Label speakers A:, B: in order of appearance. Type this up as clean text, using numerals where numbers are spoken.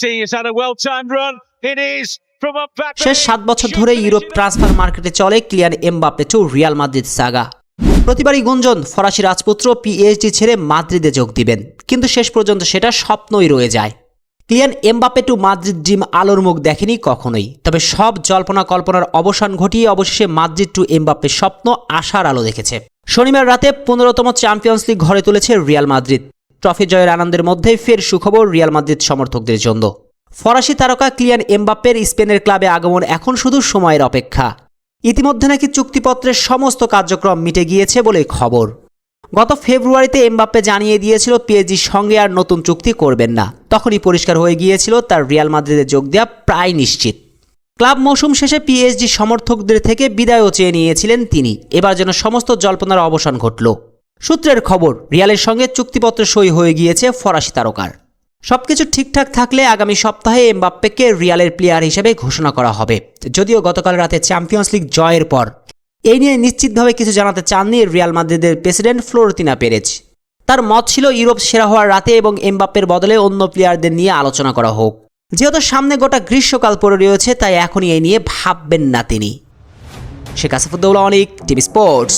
A: He's had a well-timed run. It is from up back.
B: শেষ 7 বছর ধরে Europe transfer মার্কেটে চলে Kylian Mbappe to Real Madrid saga. প্রতিবারই গুঞ্জন ফরাসি রাজপুত্র পিএসজি ছেড়ে মাদ্রিদে যোগ দিবেন, কিন্তু শেষ পর্যন্ত সেটা স্বপ্নই রয়ে যায়। Kylian Mbappe to Madrid dream আলোর মুখ দেখেনি কখনোই, তবে সব জল্পনা কল্পনার অবসান ঘটিয়ে অবশেষে মাদ্রিদ টু এমবাপ্পের স্বপ্ন আশার আলো দেখেছে। শনিবার রাতে 15তম চ্যাম্পিয়ন্স লিগ ঘরে তুলেছে রিয়াল মাদ্রিদ। ট্রফি জয়ের আনন্দের মধ্যেই ফের সুখবর রিয়াল মাদ্রিদ সমর্থকদের জন্য। ফরাসি তারকা কিলিয়ান এমবাপ্পের স্পেনের ক্লাবে আগমন এখন শুধু সময়ের অপেক্ষা। ইতিমধ্যে নাকি চুক্তিপত্রের সমস্ত কার্যক্রম মিটে গিয়েছে বলে খবর। গত ফেব্রুয়ারিতে এমবাপ্পে জানিয়ে দিয়েছিল পিএসজির সঙ্গে আর নতুন চুক্তি করবেন না। তখনই পরিষ্কার হয়ে গিয়েছিল তার রিয়াল মাদ্রিদে যোগ দেওয়া প্রায় নিশ্চিত। ক্লাব মৌসুম শেষে পিএসজি সমর্থকদের থেকে বিদায়ও চেয়ে নিয়েছিলেন তিনি। এবার যেন সমস্ত জল্পনার অবসান ঘটল। সূত্রের খবর, রিয়ালের সঙ্গে চুক্তিপত্র সই হয়ে গিয়েছে ফরাসি তারকার। সবকিছু ঠিকঠাক থাকলে আগামী সপ্তাহে এমবাপ্পেকে রিয়ালের প্লেয়ার হিসেবে ঘোষণা করা হবে। যদিও গতকাল রাতে চ্যাম্পিয়ন্স লিগ জয়ের পর এই নিয়ে নিশ্চিতভাবে কিছু জানাতে চাননি রিয়াল মাদ্রিদের প্রেসিডেন্ট ফ্লোরেন্তিনো পেরেজ। তার মত ছিল ইউরোপ সেরা হওয়ার রাতে এবং এমবাপ্পের বদলে অন্য প্লেয়ারদের নিয়ে আলোচনা করা হোক। যেহেতু সামনে গোটা গ্রীষ্মকাল পড়ে রয়েছে, তাই এখনই এই নিয়ে ভাববেন না তিনি। শেখ আসিফুদ্দৌলা অনিক, টিভি স্পোর্টস।